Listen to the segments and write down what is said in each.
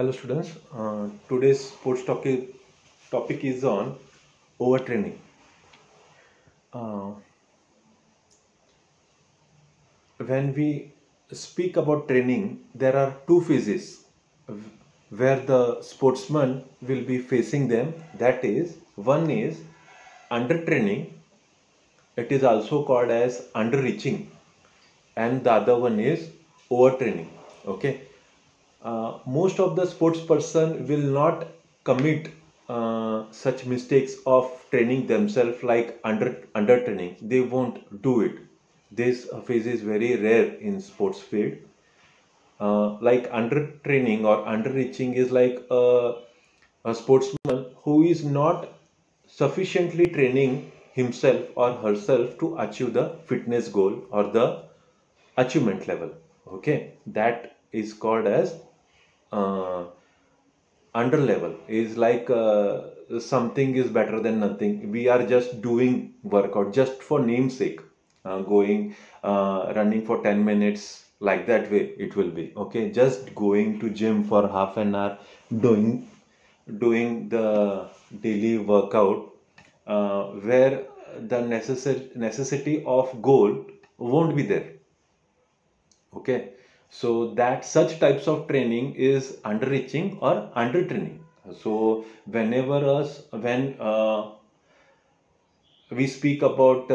Hello students, today's topic is on overtraining. Uh, when we speak about training, there are two phases where the sportsman will be facing them. That is, one is undertraining, it is also called as underreaching, and the other one is overtraining. Okay, most of the sports person will not commit such mistakes of training themselves like under training. They won't do it. This phase is very rare in sports field. Like under training or under reaching is like a sportsman who is not sufficiently training himself or herself to achieve the fitness goal or the achievement level. Okay, that is called as uh, under level. Is like something is better than nothing. We are just doing workout just for namesake, going running for 10 minutes, like that way it will be. Okay, just going to gym for half an hour, doing the daily workout, where the necessity of goal won't be there. Okay, so that such types of training is underreaching or undertraining. So whenever us when we speak about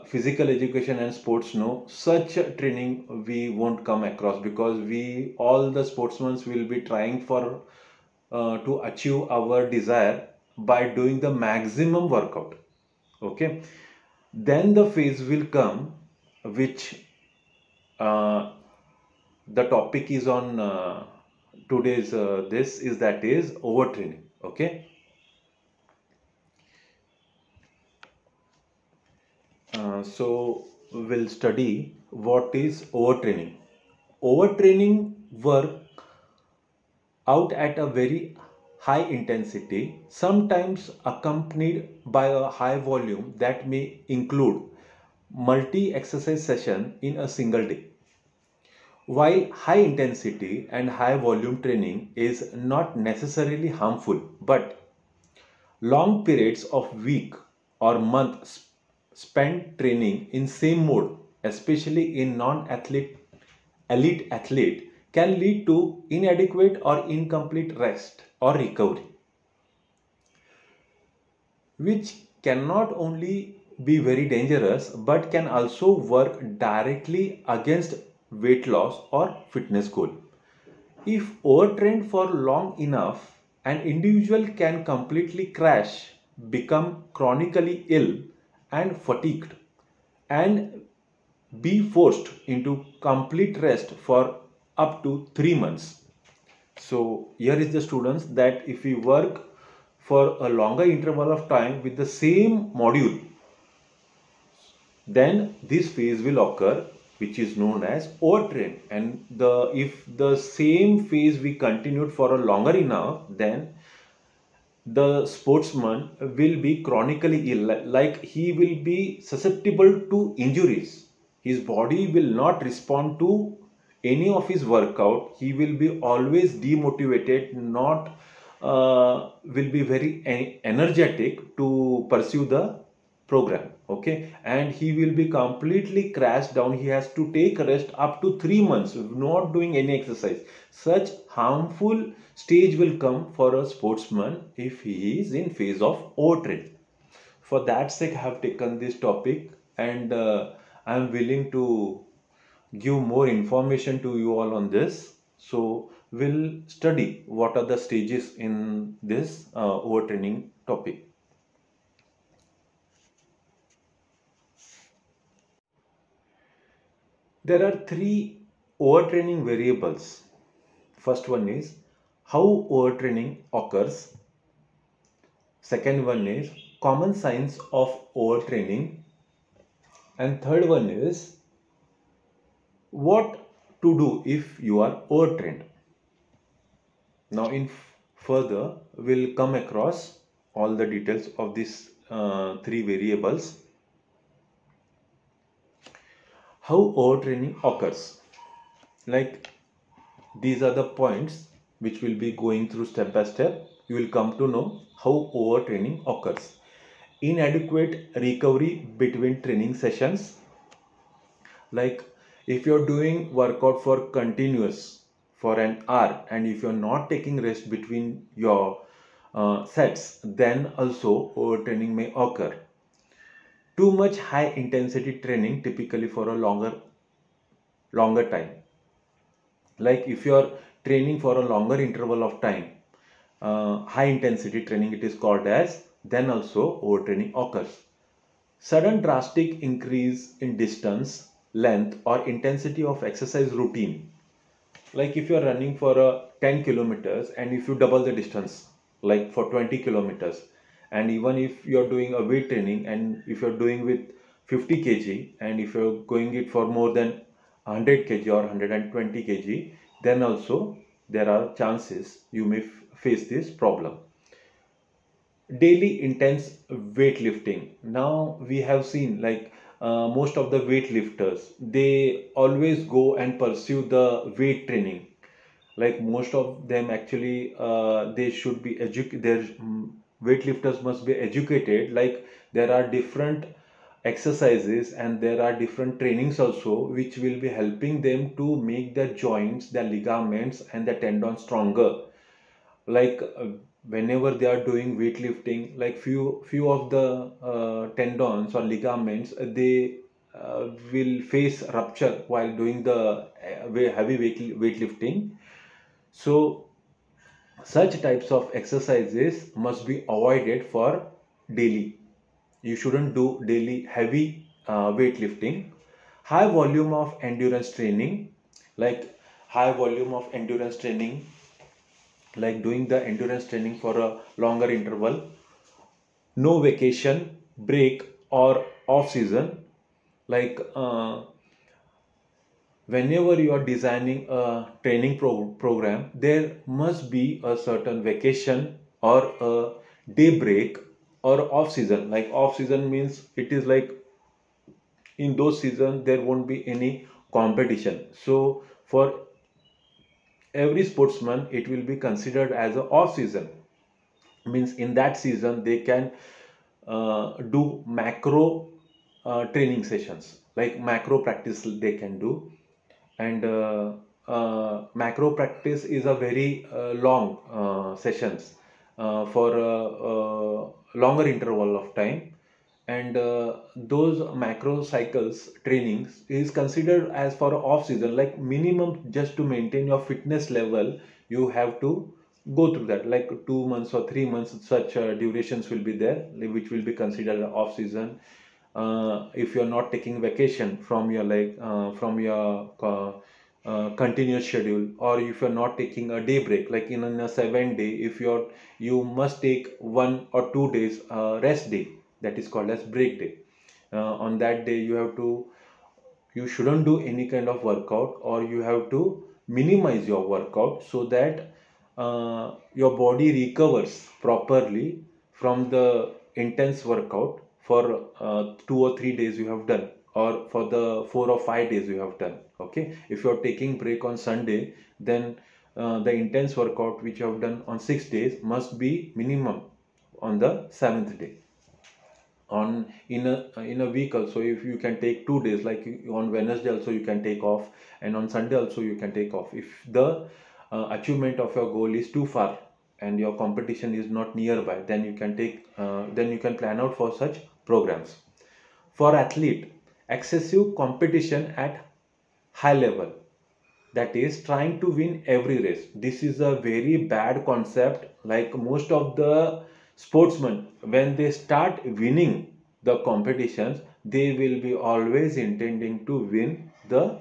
physical education and sports, no such training we won't come across, because we all the sportsmen will be trying for to achieve our desire by doing the maximum workout. Okay, then the phase will come which uh, the topic is on today's this is that is overtraining. Okay, so we'll study what is overtraining. Overtraining work out at a very high intensity, sometimes accompanied by a high volume that may include multi exercise session in a single day. While high intensity and high volume training is not necessarily harmful, but long periods of week or month spent training in same mode, especially in non-athlete elite athlete, can lead to inadequate or incomplete rest or recovery, which can not only be very dangerous but can also work directly against weight loss or fitness goal. If overtrained for long enough, an individual can completely crash, become chronically ill and fatigued, and be forced into complete rest for up to 3 months. So here is the students that if we work for a longer interval of time with the same module, then this phase will occur, which is known as overtrain. And the if the same phase we continued for a longer enough, then the sportsman will be chronically ill, like he will be susceptible to injuries. His body will not respond to any of his workout. He will be always demotivated, not will be very energetic to pursue the program. Okay, and he will be completely crashed down. He has to take rest up to 3 months, not doing any exercise. Such harmful stage will come for a sportsman if he is in phase of overtraining. For that sake I have taken this topic, and I am willing to give more information to you all on this. So we'll study what are the stages in this overtraining topic. There are three overtraining variables. First one is how overtraining occurs. Second one is common signs of overtraining. And third one is what to do if you are overtrained. Now, in further, we'll come across all the details of these three variables. How overtraining occurs. Like these are the points which will be going through step by step. You will come to know how overtraining occurs. Inadequate recovery between training sessions, like if you're doing workout for continuous for an hour, and if you're not taking rest between your sets, then also overtraining may occur. Too much high intensity training, typically for a longer time, like if you're training for a longer interval of time, high intensity training it is called as, then also overtraining occurs. Sudden drastic increase in distance, length or intensity of exercise routine, like if you're running for 10 kilometers and if you double the distance like for 20 kilometers, and even if you're doing a weight training and if you're doing with 50 kg, and if you're going it for more than 100 kg or 120 kg, then also there are chances you may face this problem. Daily intense weightlifting. Now we have seen, like most of the weightlifters, they always go and pursue the weight training. Like most of them actually, they should be educated. Their weightlifters must be educated. Like there are different exercises and there are different trainings also, which will be helping them to make the joints, the ligaments and the tendons stronger. Like whenever they are doing weightlifting, like few of the tendons or ligaments, they will face rupture while doing the heavy weightlifting. So such types of exercises must be avoided for daily. You shouldn't do daily heavy weightlifting. High volume of endurance training, like high volume of endurance training, like doing the endurance training for a longer interval, no vacation, break or off season. Like whenever you are designing a training program, there must be a certain vacation or a day break or off season. Like off season means it is like in those seasons there won't be any competition. So for every sportsman it will be considered as a off season, means in that season they can do macro training sessions, like macro practice they can do. And macro practice is a very long sessions for a longer interval of time. And those macro cycles trainings is considered as for off season, like minimum just to maintain your fitness level, you have to go through that, like 2 months or 3 months, such durations will be there, which will be considered off season. If you're not taking vacation from your from your continuous schedule, or if you're not taking a day break, like in a 7 day, if you must take 1 or 2 days rest day, that is called as break day. On that day you shouldn't do any kind of workout, or you have to minimize your workout so that your body recovers properly from the intense workout for 2 or 3 days you have done, or for the 4 or 5 days you have done. Okay, if you are taking break on Sunday, then the intense workout which you have done on 6 days must be minimum on the seventh day. On in a week also, if you can take 2 days, like on Wednesday also you can take off, and on Sunday also you can take off. If the achievement of your goal is too far and your competition is not nearby, then you can then you can plan out for such programs. For athlete, excessive competition at high level, that is trying to win every race, this is a very bad concept. Like most of the sportsmen, when they start winning the competitions, they will be always intending to win the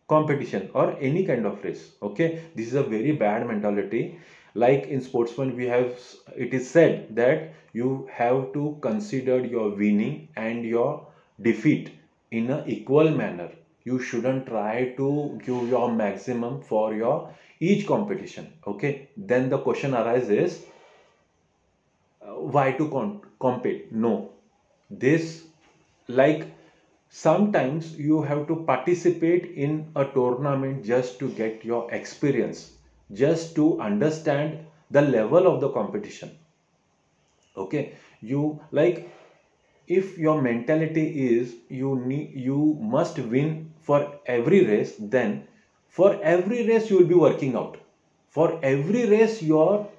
competition or any kind of race. Okay, this is a very bad mentality. Like in sportsmen we have, it is said that you have to consider your winning and your defeat in a equal manner. You shouldn't try to give your maximum for your each competition. Okay, then the question arises, why to compete? No, this, like sometimes you have to participate in a tournament just to get your experience, just to understand the level of the competition. Okay, you like, if your mentality is you must win for every race, then for every race you will be working out. For every race your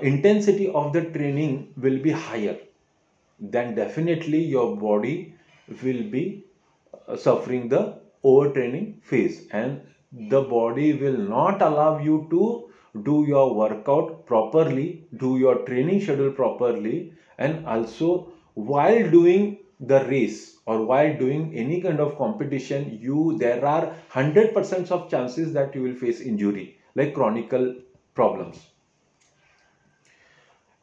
intensity of the training will be higher, then definitely your body will be suffering the overtraining phase, and the body will not allow you to do your workout properly, do your training schedule properly. And also, while doing the race or while doing any kind of competition, there are 100% of chances that you will face injury, like chronic problems.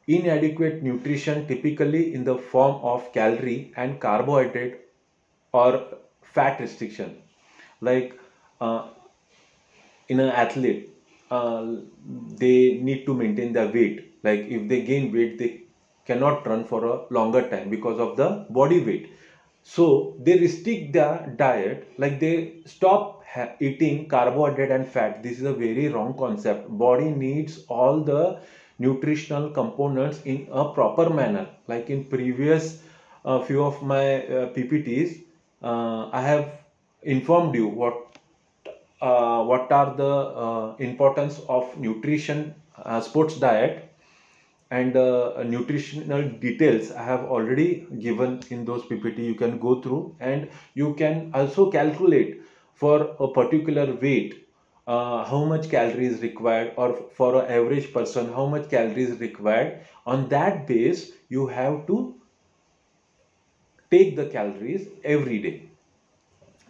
Inadequate nutrition, typically in the form of calorie and carbohydrate or fat restriction, like uh, in an athlete, they need to maintain their weight. Like if they gain weight, they cannot run for a longer time because of the body weight. So they restrict their diet, like they stop eating carbohydrate and fat. This is a very wrong concept. Body needs all the nutritional components in a proper manner. Like in previous few of my PPTs, I have informed you what are the importance of nutrition, sports diet, and nutritional details I have already given in those PPT. You can go through, and you can also calculate for a particular weight how much calories required, or for an average person how much calories required. On that base, you have to take the calories every day.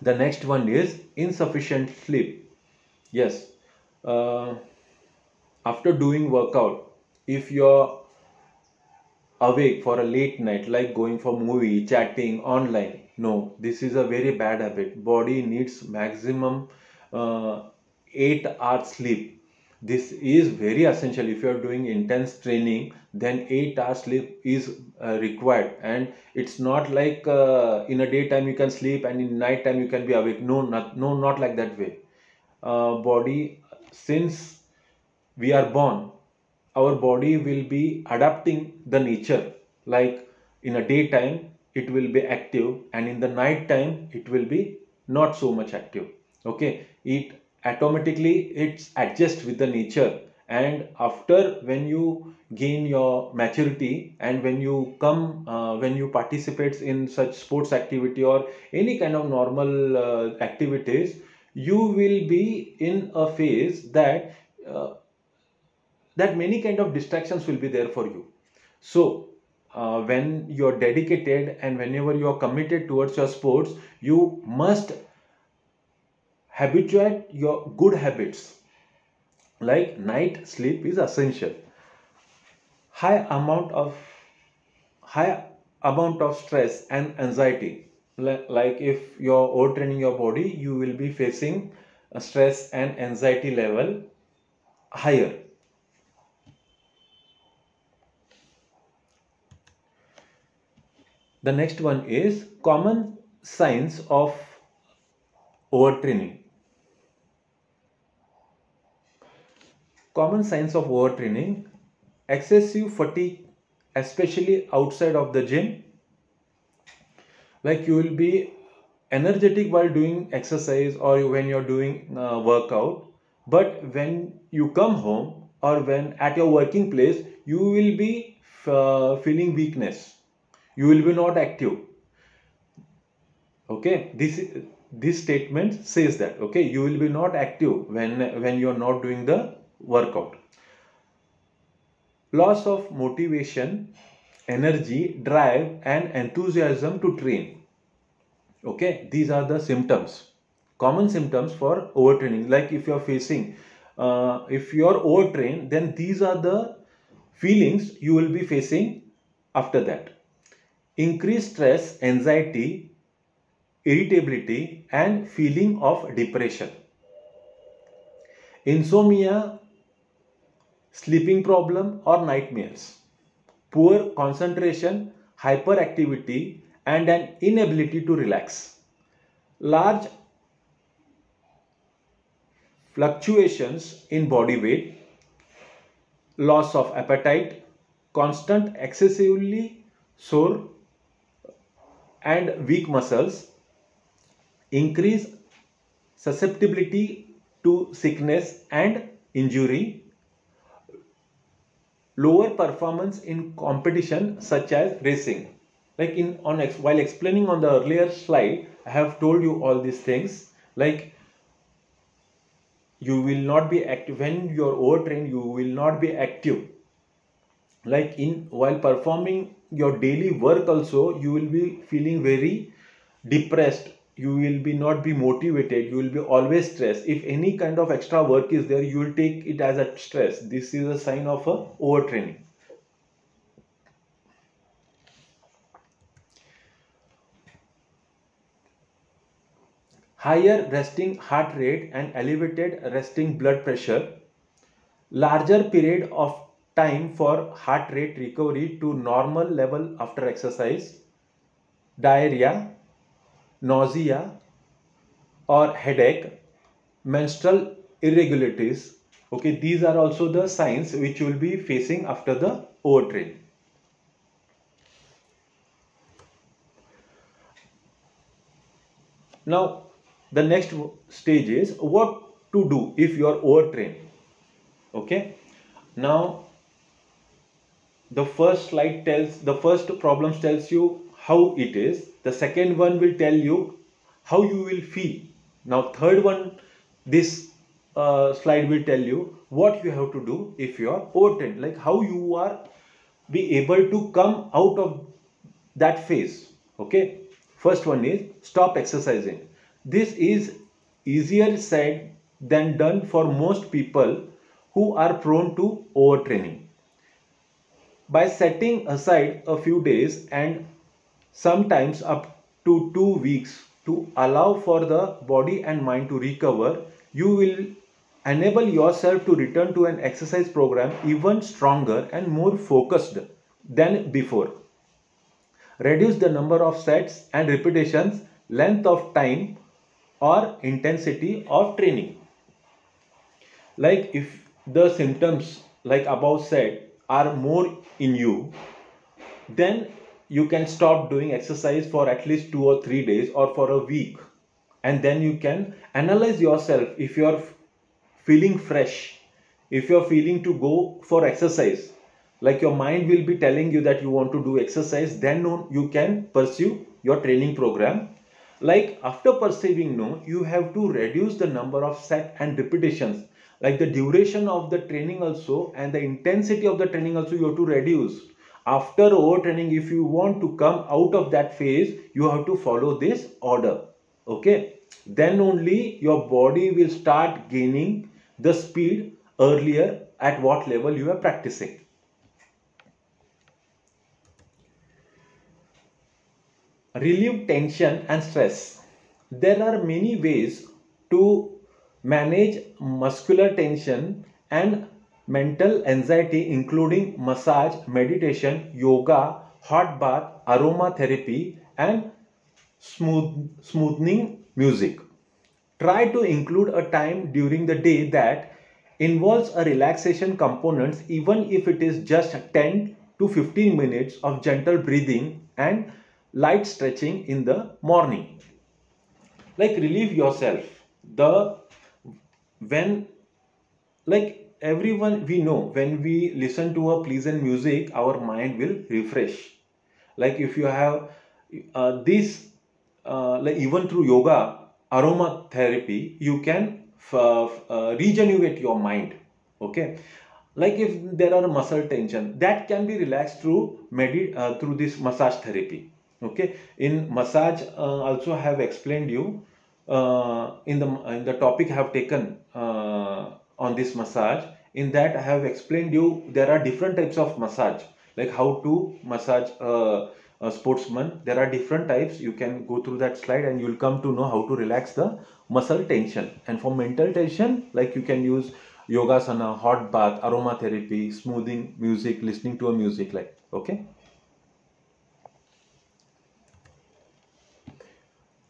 The next one is insufficient sleep. Yes, uh, after doing workout, if you're awake for a late night, like going for movie, chatting online, no, this is a very bad habit. Body needs maximum 8 hours sleep. This is very essential. If you are doing intense training, then 8 hours sleep is required. And it's not like in a daytime you can sleep and in night time you can be awake. No, not like that way. Body, since we are born, our body will be adapting the nature. Like in a daytime it will be active, and in the night time it will be not so much active. Okay, it automatically it's adjust with the nature. And after, when you gain your maturity, and when you come when you participate in such sports activity or any kind of normal activities, you will be in a phase uh, that many kind of distractions will be there for you. So when you're dedicated and whenever you are committed towards your sports, you must habituate your good habits. Like night sleep is essential. high amount of High amount of stress and anxiety, like if you're overtraining your body, you will be facing a stress and anxiety level higher. The next one is common signs of overtraining. Common signs of overtraining: excessive fatigue, especially outside of the gym. Like you will be energetic while doing exercise or when you're doing workout, but when you come home or when at your working place, you will be feeling weakness. You will be not active. Okay, this statement says that, okay, you will be not active when you are not doing the workout. Loss of motivation, energy, drive, and enthusiasm to train. Okay, these are the symptoms, common symptoms for overtraining. Like if you are facing, if you are overtrained, then these are the feelings you will be facing after that: increased stress, anxiety, irritability, and feeling of depression, insomnia, sleeping problem or nightmares, poor concentration, hyperactivity, and an inability to relax, large fluctuations in body weight, loss of appetite, constant excessively sore and weak muscles, increase susceptibility to sickness and injury, lower performance in competition such as racing. Like while explaining on the earlier slide, I have told you all these things. Like you will not be active when you are overtrained. You will not be active. Like in while performing your daily work also, you will be feeling very depressed. You will be not be motivated. You will be always stressed. If any kind of extra work is there, you will take it as a stress. This is a sign of a overtraining. Higher resting heart rate and elevated resting blood pressure, larger period of time for heart rate recovery to normal level after exercise, diarrhea, nausea or headache, menstrual irregularities. Okay, these are also the signs which you will be facing after the overtrain. Now, the next stage is what to do if you are overtrained. Okay, now the first slide tells, the first problem tells you how it is. The second one will tell you how you will feel. Now third one, this slide will tell you what you have to do if you are overtrained, like how you are be able to come out of that phase. Okay, first one is stop exercising. This is easier said than done for most people who are prone to overtraining. By setting aside a few days and sometimes up to 2 weeks to allow for the body and mind to recover, you will enable yourself to return to an exercise program even stronger and more focused than before. Reduce the number of sets and repetitions, length of time or intensity of training. Like if the symptoms like above said are more in you, then you can stop doing exercise for at least 2 or 3 days or for a week, and then you can analyze yourself. If you are feeling fresh, if you are feeling to go for exercise, like your mind will be telling you that you want to do exercise, then you can pursue your training program. Like after perceiving no, you have to reduce the number of set and repetitions, like the duration of the training also and the intensity of the training also you have to reduce. After overtraining, if you want to come out of that phase, you have to follow this order. Okay, then only your body will start gaining the speed earlier at what level you are practicing. Relieve tension and stress. There are many ways to manage muscular tension and mental anxiety, including massage, meditation, yoga, hot bath, aromatherapy, and smoothing music. Try to include a time during the day that involves a relaxation component, even if it is just 10 to 15 minutes of gentle breathing and light stretching in the morning. Like relieve yourself. The when like everyone we know, when we listen to a pleasant music, our mind will refresh. Like if you have this like even through yoga, aromatherapy, you can regenerate your mind. Okay, like if there are muscle tension, that can be relaxed through through this massage therapy. Okay, in massage also I have explained you in the topic I have taken on this massage. In that I have explained you there are different types of massage, like how to massage a sportsman. There are different types. You can go through that slide and you'll come to know how to relax the muscle tension. And for mental tension, like you can use yogasana, hot bath, aromatherapy, smoothing music, listening to a music, like. Okay,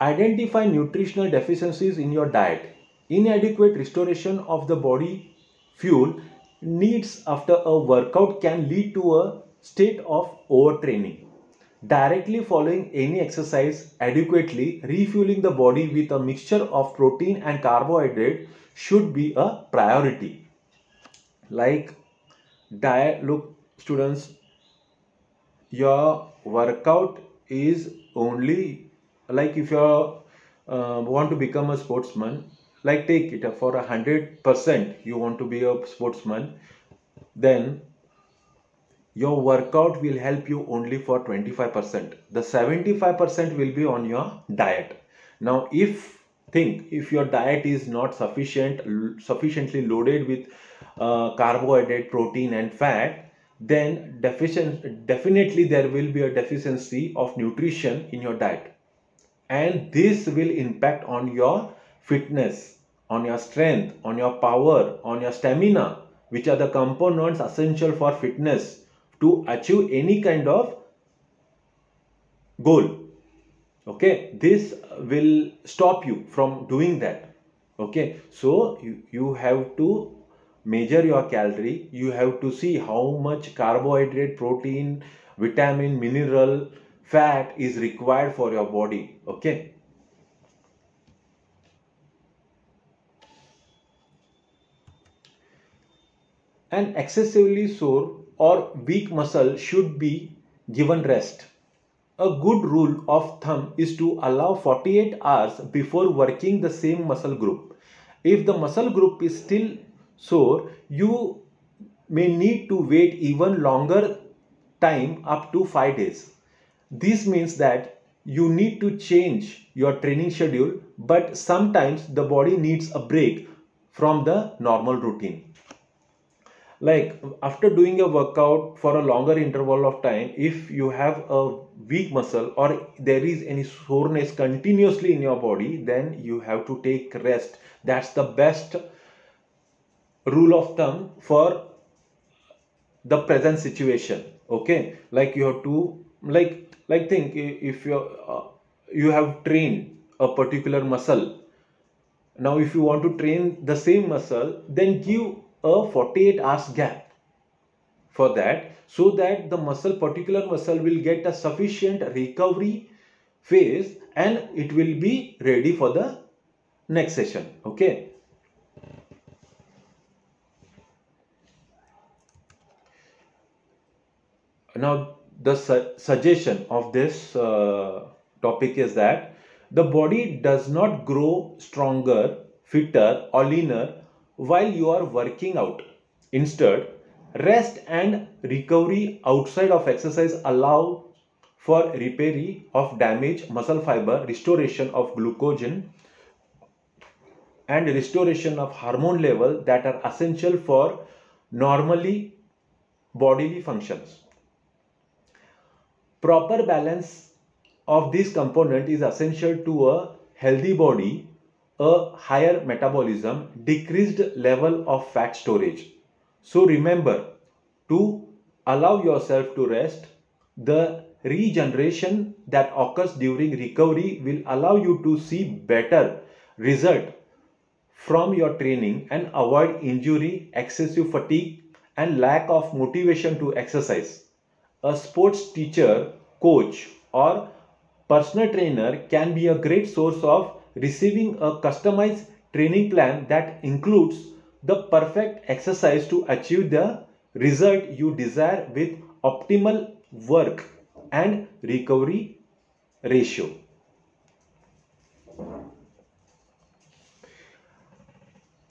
identify nutritional deficiencies in your diet. Inadequate restoration of the body fuel needs after a workout can lead to a state of overtraining. Directly following any exercise adequately, refueling the body with a mixture of protein and carbohydrate should be a priority. Like diet, look, students, your workout is only like if you want to become a sportsman, like take it for 100% you want to be a sportsman, then your workout will help you only for 25%. The 75% will be on your diet. Now if your diet is not sufficiently loaded with carbohydrate, protein and fat, then definitely there will be a deficiency of nutrition in your diet, and this will impact on your fitness, on your strength, on your power, on your stamina, which are the components essential for fitness to achieve any kind of goal. Okay, this will stop you from doing that. Okay, so you have to measure your calorie, you have to see how much carbohydrate, protein, vitamin, mineral, fat is required for your body. Okay. An excessively sore or weak muscle should be given rest. A good rule of thumb is to allow 48 hours before working the same muscle group. If the muscle group is still sore, you may need to wait even longer time, up to 5 days. This means that you need to change your training schedule, but sometimes the body needs a break from the normal routine. Like after doing a workout for a longer interval of time, if you have a weak muscle or there is any soreness continuously in your body, then you have to take rest. That's the best rule of thumb for the present situation. Okay, like you have to like think if you have trained a particular muscle. Now if you want to train the same muscle, then give a 48 hours gap for that, so that the particular muscle will get a sufficient recovery phase and it will be ready for the next session. Okay. Now the suggestion of this topic is that the body does not grow stronger, fitter or leaner while you are working out. Instead, rest and recovery outside of exercise allow for repair of damaged muscle fiber, restoration of glucogen and restoration of hormone level that are essential for normally bodily functions. Proper balance of this component is essential to a healthy body, a higher metabolism, decreased level of fat storage. So remember to allow yourself to rest. The regeneration that occurs during recovery will allow you to see better result from your training and avoid injury, excessive fatigue and lack of motivation to exercise. A sports teacher, coach or personal trainer can be a great source of receiving a customized training plan that includes the perfect exercise to achieve the result you desire with optimal work and recovery ratio.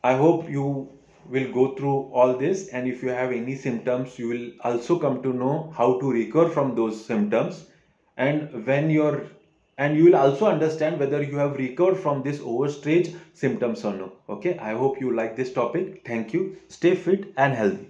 I hope you will go through all this, and if you have any symptoms, you will also come to know how to recover from those symptoms. And you will also understand whether you have recovered from this overstretch symptoms or no. Okay, I hope you like this topic. Thank you. Stay fit and healthy.